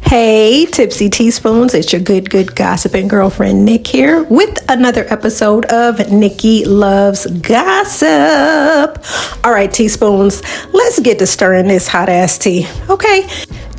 Hey, Tipsy Teaspoons, it's your good gossiping girlfriend Nick here with another episode of Nikki Loves Gossip. All right, teaspoons, let's get to stirring this hot ass tea, okay?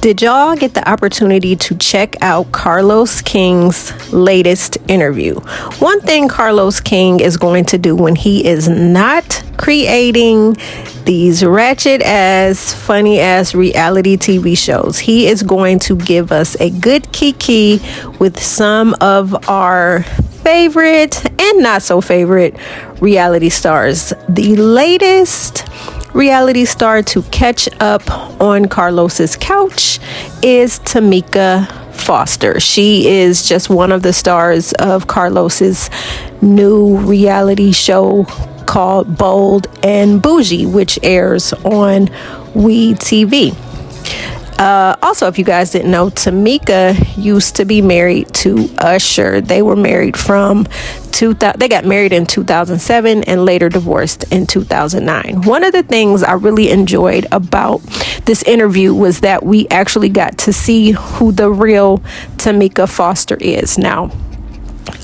Did y'all get the opportunity to check out Carlos King's latest interview? One thing Carlos King is going to do when he is not creating these ratchet ass, funny ass reality TV shows, he is going to give us a good kiki with some of our favorite and not so favorite reality stars. The latest reality star to catch up on Carlos's couch is Tameka Foster. She is just one of the stars of Carlos's new reality show called Bold and Bougie, which airs on WeTV. Also, if you guys didn't know, Tameka used to be married to Usher. They were married they got married in 2007 and later divorced in 2009. One of the things I really enjoyed about this interview was that we actually got to see who the real Tameka Foster is. Now,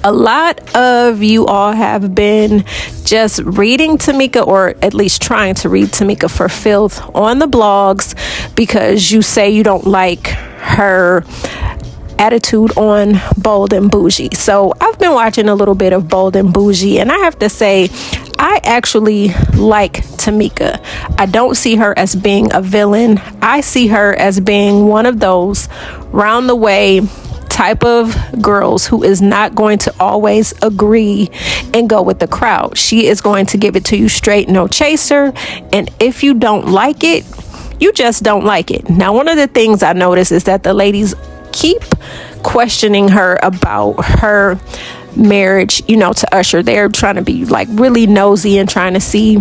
a lot of you all have been just reading Tameka, or at least trying to read Tameka for filth on the blogs because you say you don't like her attitude on Bold and Bougie. So I've been watching a little bit of Bold and Bougie, and I have to say I actually like Tameka. I don't see her as being a villain. I see her as being one of those round the way type of girls who is not going to always agree and go with the crowd. She is going to give it to you straight, no chaser. And if you don't like it, you just don't like it. Now, one of the things I notice is that the ladies keep questioning her about her marriage, to Usher. They're trying to be like really nosy and trying to see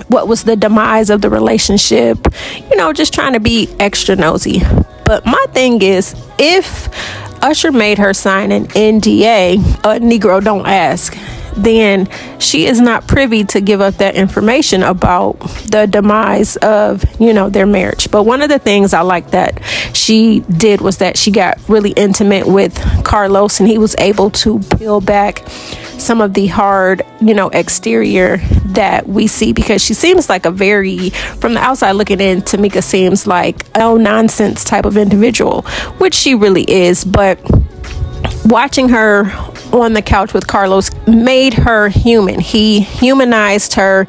what was the demise of the relationship, just trying to be extra nosy. But my thing is, if Usher made her sign an NDA, a Negro don't ask, then she is not privy to give up that information about the demise of, their marriage. But one of the things I like that she did was that she got really intimate with Carlos, and he was able to peel back some of the hard, exterior that we see, because she seems like from the outside looking in, Tameka seems like a no nonsense type of individual, which she really is. But watching her on the couch with Carlos made her human. He humanized her,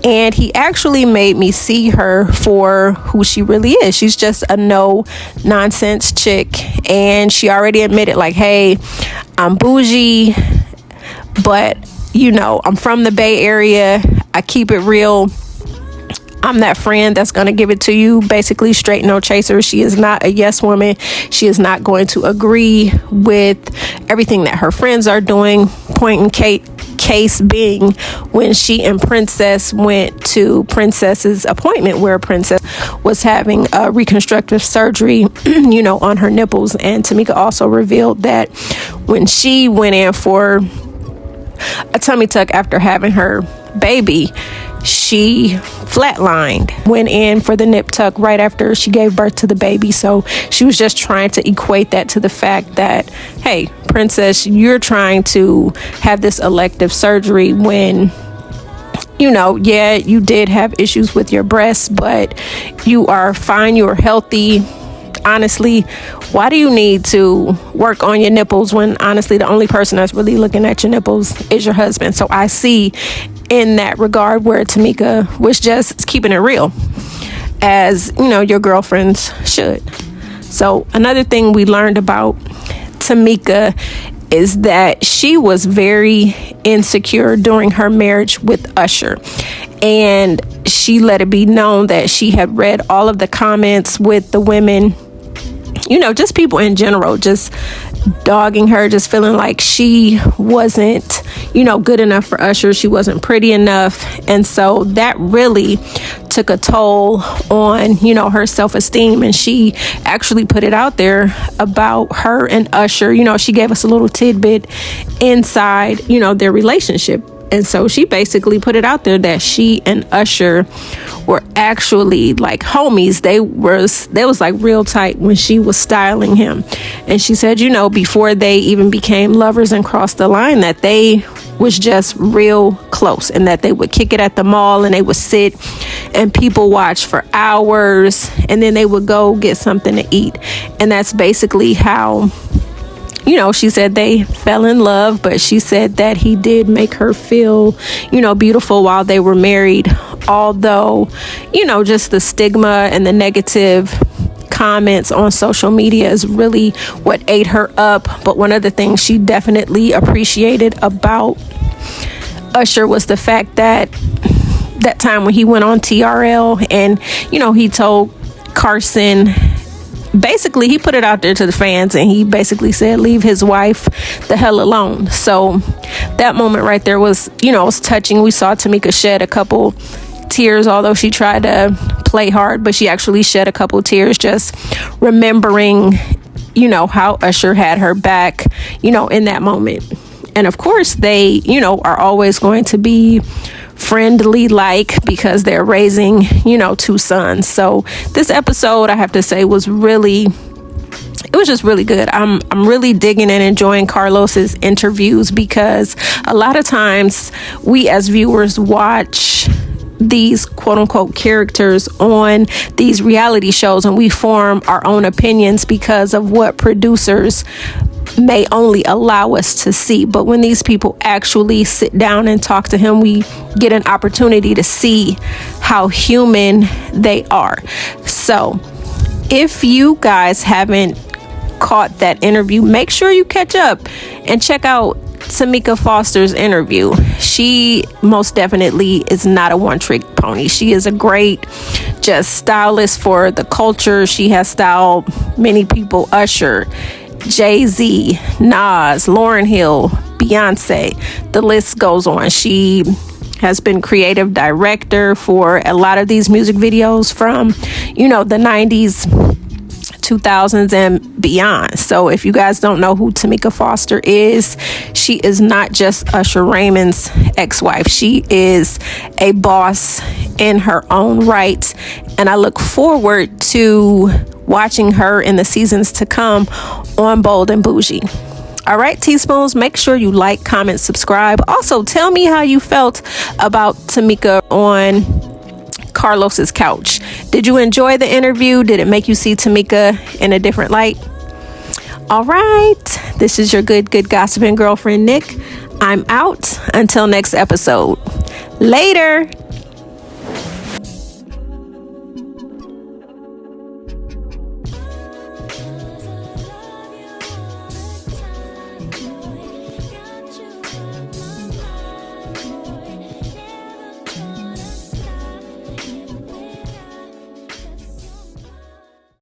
and he actually made me see her for who she really is. She's just a no nonsense chick, and she already admitted, like, hey, I'm bougie, but I'm from the Bay Area. I keep it real. I'm that friend that's going to give it to you basically straight, no chaser. She is not a yes woman. She is not going to agree with everything that her friends are doing. Point in case being when she and Princess went to Princess's appointment, where Princess was having a reconstructive surgery, on her nipples. And Tameka also revealed that when she went in for a tummy tuck after having her baby, she flatlined, went in for the nip tuck right after she gave birth to the baby. So she was just trying to equate that to the fact that, hey, Princess, you're trying to have this elective surgery when, you did have issues with your breasts, but you are fine, you are healthy. Honestly, why do you need to work on your nipples when honestly the only person that's really looking at your nipples is your husband? So I see in that regard where Tameka was just keeping it real, as your girlfriends should. So another thing we learned about Tameka is that she was very insecure during her marriage with Usher, and she let it be known that she had read all of the comments with the women, just people in general, just dogging her, just feeling like she wasn't, good enough for Usher. She wasn't pretty enough. And so that really took a toll on, her self-esteem. And she actually put it out there about her and Usher. She gave us a little tidbit inside, their relationship. And so she basically put it out there that she and Usher were actually like homies. They was like real tight when she was styling him. And she said, you know, before they even became lovers and crossed the line, that they was just real close, and that they would kick it at the mall, and they would sit and people watch for hours, and then they would go get something to eat. And that's basically how, you know, she said they fell in love. But she said that he did make her feel, you know, beautiful while they were married, although, you know, just the stigma and the negative comments on social media is really what ate her up. But one of the things she definitely appreciated about Usher was the fact that that time when he went on TRL, and, you know, he told Carson, basically he put it out there to the fans, and he basically said, leave his wife the hell alone. So that moment right there was, you know, it was touching. We saw Tameka shed a couple tears, although she tried to play hard, but she actually shed a couple tears just remembering, you know, how Usher had her back, you know, in that moment. And of course they, you know, are always going to be friendly like, because they're raising, you know, two sons. So this episode, I have to say, was really, it was just really good. I'm really digging and enjoying Carlos's interviews, because a lot of times we as viewers watch these quote unquote characters on these reality shows, and we form our own opinions because of what producers may only allow us to see. But when these people actually sit down and talk to him, we get an opportunity to see how human they are. So if you guys haven't caught that interview, make sure you catch up and check out Tameka Foster's interview. She most definitely is not a one-trick pony. She is a great just stylist for the culture. She has styled many people: Usher, Jay-Z, Nas, Lauryn Hill, Beyonce. The list goes on. She has been creative director for a lot of these music videos from, you know, the 90s, 2000s and beyond. So if you guys don't know who Tameka Foster is, she is not just Usher Raymond's ex-wife. She is a boss in her own right, and I look forward to watching her in the seasons to come on Bold and Bougie. All right, teaspoons, make sure you like, comment, subscribe. Also, tell me how you felt about Tameka on Carlos's couch. Did you enjoy the interview? Did it make you see Tameka in a different light? All right, this is your good gossiping girlfriend, Nick. I'm out until next episode. Later.